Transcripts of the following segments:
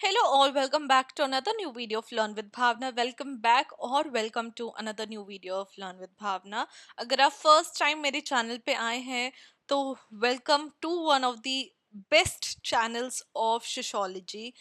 Hello all, welcome back to another new video of Learn with Bhavna. Welcome back और welcome to another new video of Learn with Bhavna. अगर आप first time मेरे channel पे आए हैं तो welcome to one of the best channels of sociology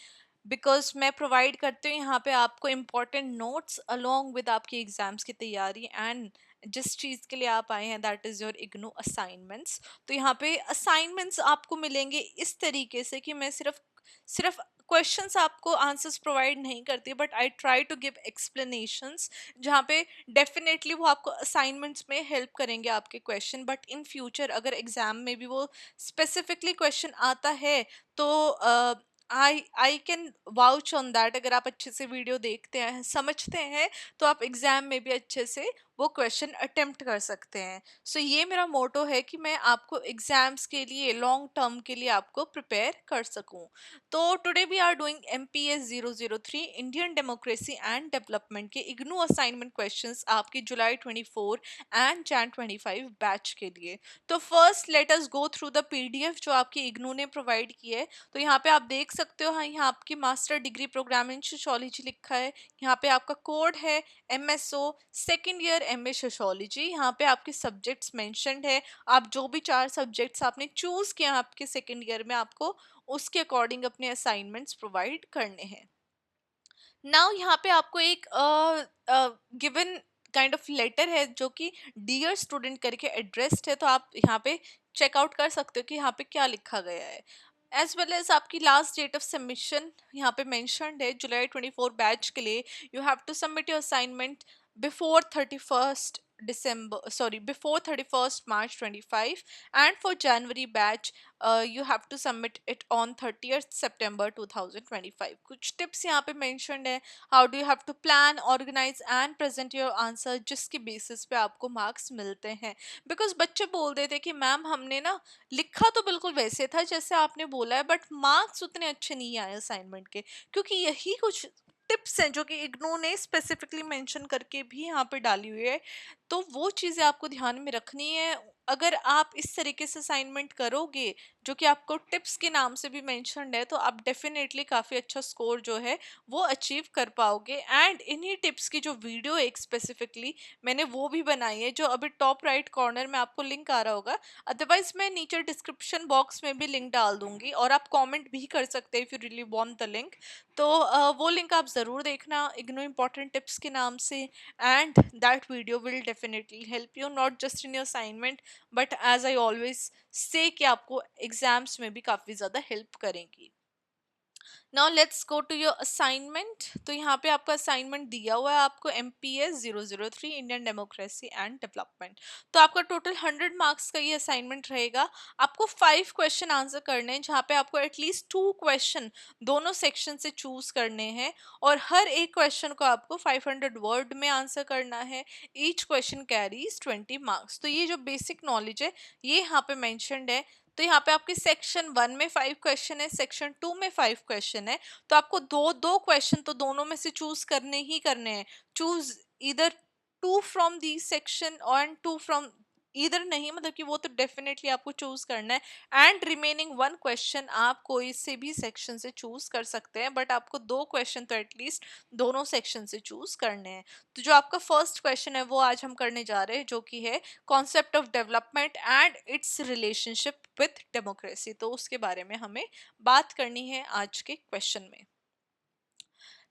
because मैं provide करती हूँ यहाँ पे आपको इम्पोर्टेंट नोट्स अलोंग विद आपकी एग्जाम्स की तैयारी एंड जिस चीज़ के लिए आप आए हैं that is your IGNOU assignments. तो यहाँ पे असाइनमेंट्स आपको मिलेंगे इस तरीके से कि मैं सिर्फ सिर्फ क्वेश्चंस आपको आंसर्स प्रोवाइड नहीं करती but I try to give explanations जहाँ पे डेफिनेटली वो आपको असाइनमेंट्स में हेल्प करेंगे आपके क्वेश्चन। बट इन फ्यूचर अगर एग्जाम में भी वो स्पेसिफिकली क्वेश्चन आता है तो I can vouch on that. अगर आप अच्छे से वीडियो देखते हैं समझते हैं तो आप एग्जाम में भी अच्छे से वो क्वेश्चन अटेम्प्ट कर सकते हैं। सो ये मेरा मोटो है कि मैं आपको एग्जाम्स के लिए लॉन्ग टर्म के लिए आपको प्रिपेयर कर सकूं। तो today we are doing MPS 003 Indian democracy and development के इग्नू असाइनमेंट क्वेश्चंस आपके जुलाई 24 एंड जैन 25 बैच के लिए। तो first let us go through the PDF जो आपकी इग्नू ने प्रोवाइड की है। तो यहाँ पे आप देख सकते हो, हाँ यहाँ आपकी master degree program in sociology लिखा है। यहाँ पे आपका कोड है MSO second year MA sociology. यहाँ पे आपके सब्जेक्ट्स मेंशन्ड है, आप जो भी 4 सब्जेक्ट्स आपने चूज किया आपके सेकेंड ईयर में आपको उसके अकॉर्डिंग अपने असाइनमेंट्स प्रोवाइड करने हैं। नाउ यहाँ पे आपको एक गिवन काइंड ऑफ लेटर है जो कि डियर स्टूडेंट करके एड्रेस्ड है। तो आप यहाँ पे चेकआउट कर सकते हो कि यहाँ पे क्या लिखा गया है। एज वेल एज आपकी लास्ट डेट ऑफ सबमिशन यहाँ पे मेंशन्ड है जुलाई 24 बैच के लिए। You have to submit your assignment before 31st December, sorry, before 31st March 25, and for January batch you have to submit it on 30th September 2025. कुछ tips यहाँ पे mentioned है। How do you have to plan, organize and present your answer, जिसके basis पे आपको marks मिलते हैं। Because बच्चे बोल देते कि मैम हमने ना लिखा तो बिल्कुल वैसे था जैसे आपने बोला है बट मार्क्स उतने अच्छे नहीं आए असाइनमेंट के, क्योंकि यही कुछ टिप्स हैं जो कि इग्नू ने स्पेसिफिकली मेंशन करके भी यहाँ पे डाली हुई है। तो वो चीज़ें आपको ध्यान में रखनी है। अगर आप इस तरीके से असाइनमेंट करोगे जो कि आपको टिप्स के नाम से भी मेंशन्ड है तो आप डेफिनेटली काफ़ी अच्छा स्कोर जो है वो अचीव कर पाओगे। एंड इन्हीं टिप्स की जो वीडियो है एक स्पेसिफिकली मैंने वो भी बनाई है जो अभी टॉप राइट कॉर्नर में आपको लिंक आ रहा होगा। अदरवाइज मैं नीचे डिस्क्रिप्शन बॉक्स में भी लिंक डाल दूंगी और आप कमेंट भी कर सकते हैं if you really want the link. तो वो लिंक आप ज़रूर देखना इग्नो इम्पॉर्टेंट टिप्स के नाम से। And that video will definitely help you not just in your assignment but as I always say कि आपको एग्जाम्स में भी काफ़ी ज़्यादा हेल्प करेंगी। Now let's go to your assignment. तो यहाँ पे आपका असाइनमेंट दिया हुआ है आपको MPS 003 Indian democracy and development. तो आपका टोटल 100 मार्क्स का ये असाइनमेंट रहेगा। आपको 5 क्वेश्चन आंसर करने हैं जहाँ पे आपको एटलीस्ट 2 क्वेश्चन दोनों सेक्शन से चूज करने हैं और हर एक क्वेश्चन को आपको 500 वर्ड में आंसर करना है। Each question carries 20 marks. तो ये जो बेसिक नॉलेज है ये यहाँ पे मैंशनड है। तो यहाँ पे आपके सेक्शन 1 में 5 क्वेश्चन है, सेक्शन 2 में 5 क्वेश्चन है। तो आपको दो दो क्वेश्चन तो दोनों में से चूज करने ही करने हैं। चूज इधर 2 फ्रॉम दी सेक्शन और 2 फ्रॉम इधर नहीं, मतलब कि वो तो डेफिनेटली आपको चूज करना है। एंड रिमेनिंग 1 क्वेश्चन आप कोई से भी सेक्शन से चूज कर सकते हैं बट आपको 2 क्वेश्चन तो एटलीस्ट दोनों सेक्शन से चूज करने हैं। तो जो आपका फर्स्ट क्वेश्चन है वो आज हम करने जा रहे हैं जो कि है concept of development and it's relationship with democracy. तो उसके बारे में हमें बात करनी है आज के क्वेश्चन में।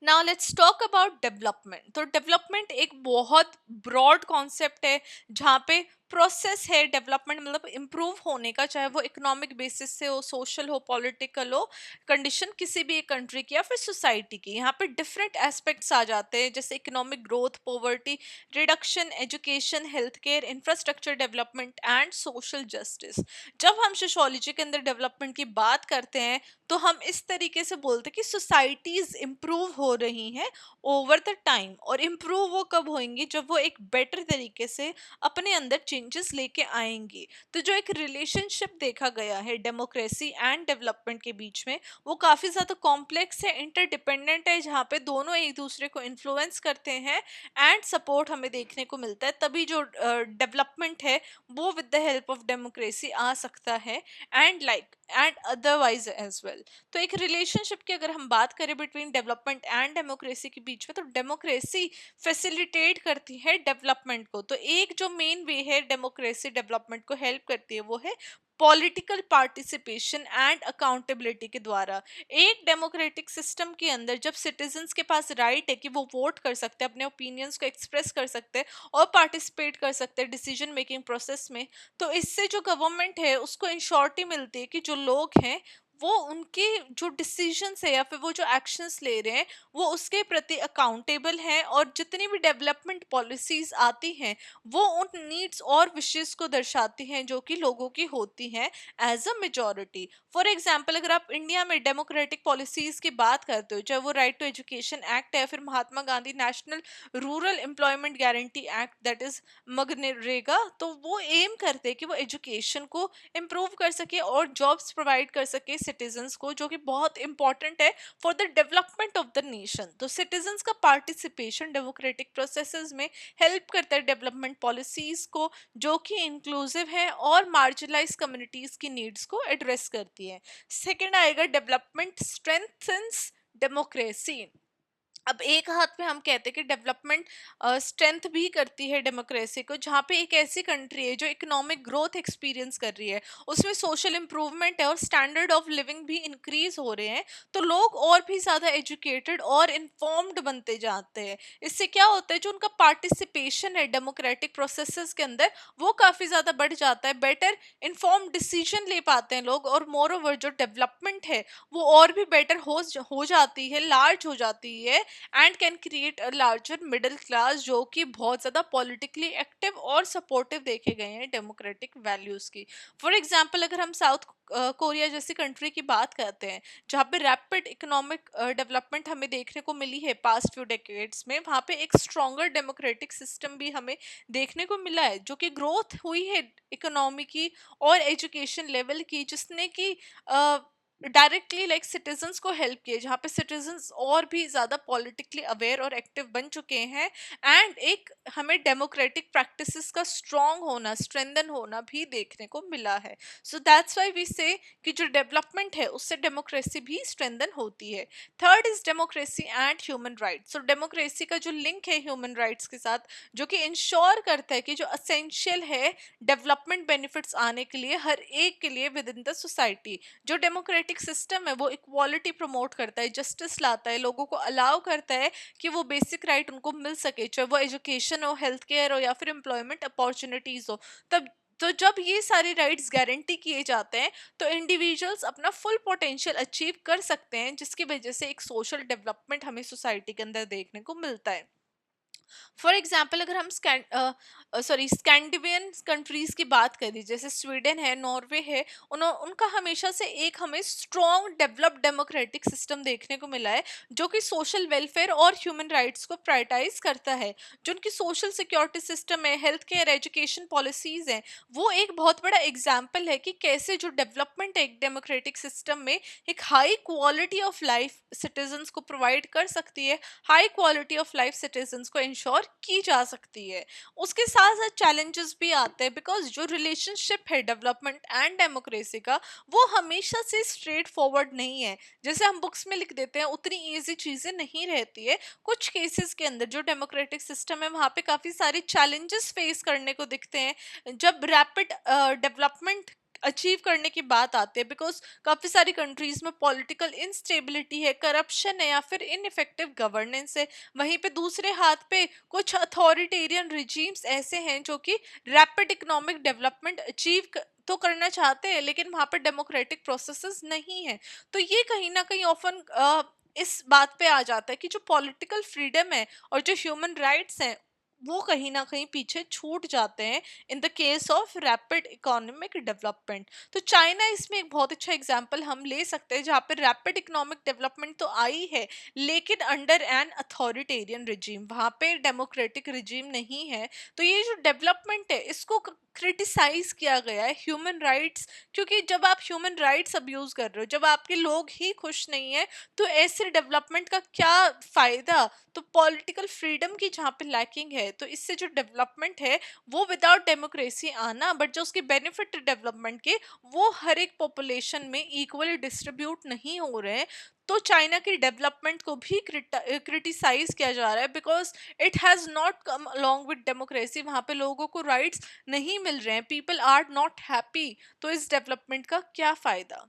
Now let's talk about development. तो डेवलपमेंट एक बहुत ब्रॉड कॉन्सेप्ट है जहाँ पे प्रोसेस है। डेवलपमेंट मतलब इम्प्रूव होने का, चाहे वो इकोनॉमिक बेसिस से हो, सोशल हो, पॉलिटिकल हो, कंडीशन किसी भी एक कंट्री की या फिर सोसाइटी की। यहाँ पे डिफरेंट एस्पेक्ट्स आ जाते हैं जैसे economic growth, poverty reduction, education, health care, infrastructure development and social justice. जब हम सोशियोलॉजी के अंदर डेवलपमेंट की बात करते हैं तो हम इस तरीके से बोलते हैं कि सोसाइटीज इम्प्रूव हो रही हैं ओवर द टाइम। और इम्प्रूव वो कब होंगी जब वो एक बेटर तरीके से अपने अंदर चेंजेस लेके आएंगी। तो जो एक रिलेशनशिप देखा गया है डेमोक्रेसी एंड डेवलपमेंट के बीच में वो काफ़ी ज़्यादा कॉम्प्लेक्स है, इंटरडिपेंडेंट है, जहाँ पे दोनों एक दूसरे को इन्फ्लुएंस करते हैं एंड सपोर्ट हमें देखने को मिलता है। तभी जो डेवलपमेंट है वो with the help of democracy आ सकता है। And like and otherwise as well. तो एक रिलेशनशिप की अगर हम बात करें बिटवीन डेवलपमेंट एंड डेमोक्रेसी के बीच में, तो डेमोक्रेसी फैसिलिटेट करती है डेवलपमेंट को। तो एक जो मेन वे है डेमोक्रेसी डेवलपमेंट को हेल्प करती है वो है पॉलिटिकल पार्टिसिपेशन एंड अकाउंटेबिलिटी के द्वारा। एक डेमोक्रेटिक सिस्टम के अंदर जब सिटीजन्स के पास राइट है कि वो वोट कर सकते हैं, अपने ओपिनियंस को एक्सप्रेस कर सकते हैं और पार्टिसिपेट कर सकते हैं डिसीजन मेकिंग प्रोसेस में, तो इससे जो गवर्नमेंट है उसको इंश्योरिटी मिलती है कि जो लोग हैं वो उनके जो डिसीजंस है या फिर वो जो एक्शंस ले रहे हैं वो उसके प्रति अकाउंटेबल हैं, और जितनी भी डेवलपमेंट पॉलिसीज आती हैं वो उन नीड्स और विशेष को दर्शाती हैं जो कि लोगों की होती हैं as a majority. For example, अगर आप इंडिया में डेमोक्रेटिक पॉलिसीज की बात करते हो, चाहे वो राइट टू एजुकेशन एक्ट है या फिर Mahatma Gandhi national rural employment guarantee act, that is मनरेगा, तो वो एम करते हैं कि वो एजुकेशन को इम्प्रूव कर सके और जॉब्स प्रोवाइड कर सके सिटीजन्स को, जो कि बहुत इंपॉर्टेंट है for the development of the nation. तो सिटीजन्स का पार्टिसिपेशन डेमोक्रेटिक प्रोसेसेस में हेल्प करता है डेवलपमेंट पॉलिसीज को, जो कि इंक्लूसिव है और मार्जिनलाइज कम्युनिटीज की नीड्स को एड्रेस करती है। सेकेंड आएगा डेवलपमेंट स्ट्रेंथन्स डेमोक्रेसी। अब एक हाथ पे हम कहते हैं कि डेवलपमेंट स्ट्रेंथ भी करती है डेमोक्रेसी को, जहाँ पे एक ऐसी कंट्री है जो इकोनॉमिक ग्रोथ एक्सपीरियंस कर रही है, उसमें सोशल इंप्रूवमेंट है और स्टैंडर्ड ऑफ लिविंग भी इंक्रीज हो रहे हैं, तो लोग और भी ज़्यादा एजुकेटेड और इन्फॉर्म्ड बनते जाते हैं। इससे क्या होता है, जो उनका पार्टिसिपेशन है डेमोक्रेटिक प्रोसेसेस के अंदर वो काफ़ी ज़्यादा बढ़ जाता है, बेटर इन्फॉर्म डिसीजन ले पाते हैं लोग, और मोर ओवर जो डेवलपमेंट है वो और भी बेटर हो जाती है, लार्ज हो जाती है, and can create a larger middle class जो कि बहुत ज़्यादा पॉलिटिकली एक्टिव और सपोर्टिव देखे गए हैं डेमोक्रेटिक वैल्यूज़ की। फॉर एग्जांपल, अगर हम साउथ कोरिया जैसी कंट्री की बात करते हैं जहाँ पे रैपिड इकोनॉमिक डेवलपमेंट हमें देखने को मिली है पास्ट फ्यू डेकेड्स में, वहाँ पे एक स्ट्रॉन्गर डेमोक्रेटिक सिस्टम भी हमें देखने को मिला है, जो कि ग्रोथ हुई है इकोनॉमी की और एजुकेशन लेवल की, जिसने कि डायरेक्टली लाइक सिटीजन्स को हेल्प किए, जहाँ पे सिटीजन्स और भी ज़्यादा पॉलिटिकली अवेयर और एक्टिव बन चुके हैं, एंड एक हमें डेमोक्रेटिक प्रैक्टिसेस का स्ट्रॉन्ग होना, स्ट्रेंथन होना भी देखने को मिला है। सो दैट्स वाई वी से कि जो डेवलपमेंट है उससे डेमोक्रेसी भी स्ट्रेंथन होती है। Third is democracy and human rights. So democracy का जो लिंक है ह्यूमन राइट्स के साथ, जो कि इंश्योर करता है कि जो असेंशियल है डेवलपमेंट बेनिफिट्स आने के लिए हर एक के लिए विद इन द सोसाइटी। जो डेमोक्रेटिक सिस्टम है वो इक्वालिटी प्रमोट करता है, जस्टिस लाता है, लोगों को अलाउ करता है कि वो बेसिक राइट उनको मिल सके, चाहे वो एजुकेशन हो, हेल्थ केयर हो या फिर एम्प्लॉयमेंट अपॉर्चुनिटीज हो। तब तो जब ये सारे राइट्स गारंटी किए जाते हैं तो इंडिविजुअल्स अपना फुल पोटेंशियल अचीव कर सकते हैं, जिसकी वजह से एक सोशल डेवलपमेंट हमें सोसाइटी के अंदर देखने को मिलता है। फॉर एग्जाम्पल, अगर हम स्कैंडिनेवियन कंट्रीज की बात करें, जैसे स्वीडन है, नॉर्वे है, उनका हमेशा से एक हमें स्ट्रॉन्ग डेवलप्ड डेमोक्रेटिक सिस्टम देखने को मिला है, जो कि सोशल वेलफेयर और ह्यूमन राइट्स को प्रायोरिटाइज करता है। जो उनकी सोशल सिक्योरिटी सिस्टम है, हेल्थ केयर, एजुकेशन पॉलिसीज हैं, वो एक बहुत बड़ा एग्जाम्पल है कि कैसे जो डेवलपमेंट है एक डेमोक्रेटिक सिस्टम में एक high quality of life citizens को प्रोवाइड कर सकती है, high quality of life citizens को इंश्योर की जा सकती है। उसके साथ साथ चैलेंजेस भी आते हैं, बिकॉज जो रिलेशनशिप है डेवलपमेंट एंड डेमोक्रेसी का वो हमेशा से स्ट्रेट फॉरवर्ड नहीं है। जैसे हम बुक्स में लिख देते हैं उतनी ईजी चीज़ें नहीं रहती है। कुछ केसेस के अंदर जो डेमोक्रेटिक सिस्टम है वहाँ पे काफ़ी सारे चैलेंजेस फेस करने को दिखते हैं जब रैपिड डेवलपमेंट अचीव करने की बात आती है, बिकॉज काफ़ी सारी कंट्रीज में पॉलिटिकल इंस्टेबिलिटी है, करप्शन है या फिर इनइफेक्टिव गवर्नेंस है। वहीं पे दूसरे हाथ पे कुछ अथॉरिटेरियन रिजीम्स ऐसे हैं जो कि रैपिड इकोनॉमिक डेवलपमेंट अचीव तो करना चाहते हैं, लेकिन वहाँ पर डेमोक्रेटिक प्रोसेसेस नहीं है। तो ये कहीं ना कहीं ऑफन इस बात पे आ जाता है कि जो पॉलिटिकल फ्रीडम है और जो ह्यूमन राइट्स हैं वो कहीं ना कहीं पीछे छूट जाते हैं in the case of rapid economic development. तो चाइना इसमें एक बहुत अच्छा एग्जांपल हम ले सकते हैं, जहाँ पे रैपिड इकोनॉमिक डेवलपमेंट तो आई है लेकिन अंडर एन अथॉरिटेरियन रिजीम, वहाँ पे डेमोक्रेटिक रिजीम नहीं है। तो ये जो डेवलपमेंट है इसको क्रिटिसाइज किया गया है ह्यूमन राइट्स, क्योंकि जब आप ह्यूमन राइट्स अब्यूज कर रहे हो, जब आपके लोग ही खुश नहीं है, तो ऐसे डेवलपमेंट का क्या फायदा। तो पॉलिटिकल फ्रीडम की जहाँ पे लैकिंग है तो इससे जो डेवलपमेंट है वो विदाउट डेमोक्रेसी आना, बट जो उसके बेनिफिट डेवलपमेंट के वो हर एक पॉपुलेशन में इक्वली डिस्ट्रीब्यूट नहीं हो रहे हैं। तो चाइना की डेवलपमेंट को भी क्रिटिसाइज किया जा रहा है, because it has not come along with democracy. वहाँ पे लोगों को राइट्स नहीं मिल रहे हैं, पीपल आर नॉट हैप्पी। तो इस डेवलपमेंट का क्या फ़ायदा?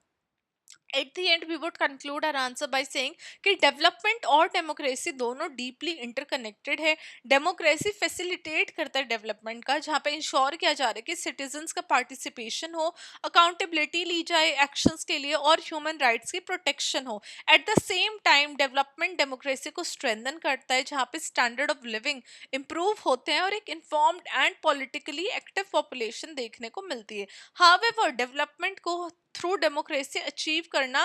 At the end we would conclude our answer by saying कि डेवलपमेंट और डेमोक्रेसी दोनों डीपली इंटरकनेक्टेड है। डेमोक्रेसी फैसिलिटेट करता है डेवलपमेंट का, जहाँ पे इंश्योर किया जा रहा है कि सिटीजन्स का पार्टिसिपेशन हो, अकाउंटेबिलिटी ली जाए एक्शंस के लिए और ह्यूमन राइट्स की प्रोटेक्शन हो। At the same time development democracy को स्ट्रेंथन करता है, जहाँ पे स्टैंडर्ड ऑफ लिविंग इंप्रूव होते हैं और एक informed and politically active population देखने को मिलती है। हावेवर डेवलपमेंट को थ्रू डेमोक्रेसी अचीव करना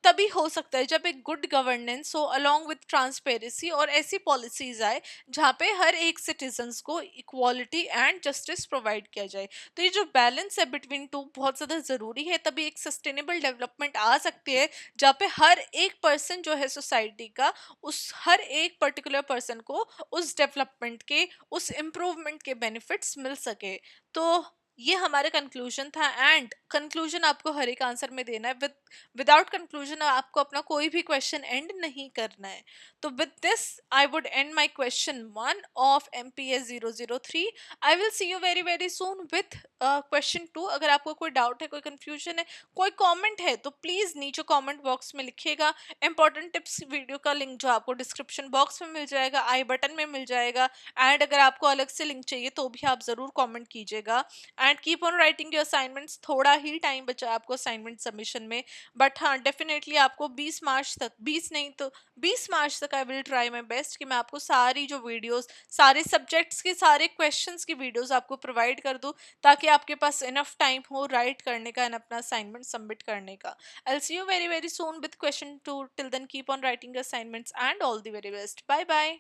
तभी हो सकता है जब एक गुड गवर्नेंस हो अलोंग विद ट्रांसपेरेंसी, और ऐसी पॉलिसीज आए जहाँ पे हर एक सिटीजन्स को इक्वालिटी एंड जस्टिस प्रोवाइड किया जाए। तो ये जो बैलेंस है बिटवीन टू बहुत ज़्यादा ज़रूरी है, तभी एक सस्टेनेबल डेवलपमेंट आ सकती है जहाँ पे हर एक पर्सन जो है सोसाइटी का, उस हर एक पर्टिकुलर पर्सन को उस डेवलपमेंट के, उस इम्प्रूवमेंट के बेनिफिट्स मिल सके। तो ये हमारा कंक्लूजन था, एंड कंक्लूजन आपको हर एक आंसर में देना है। विदाउट कंक्लूजन आपको अपना कोई भी क्वेश्चन एंड नहीं करना है। तो with this I would and my question 1 of MPS 003। I will see you very very soon with question 2। अगर आपको कोई डाउट है, कोई कंफ्यूजन है, कोई कमेंट है, तो प्लीज नीचे कमेंट बॉक्स में लिखिएगा। इंपॉर्टेंट टिप्स वीडियो का लिंक जो आपको डिस्क्रिप्शन बॉक्स में मिल जाएगा, आई बटन में मिल जाएगा। एंड अगर आपको अलग से लिंक चाहिए तो भी आप जरूर कमेंट कीजिएगा। And keep on writing your assignments. थोड़ा ही टाइम बचा है आपको असाइनमेंट सबमिशन में, बट हाँ डेफिनेटली आपको 20 मार्च तक, 20 नहीं तो 20 मार्च तक I will try my best कि मैं आपको सारी जो वीडियोस, सारे सब्जेक्ट्स के सारे क्वेश्चंस की वीडियोस आपको प्रोवाइड कर दूँ, ताकि आपके पास इनफ टाइम हो राइट करने का एंड अपना असाइनमेंट सबमिट करने का। I will see you very very soon with question 2। Till then keep on writing assignments and all the very best. Bye bye.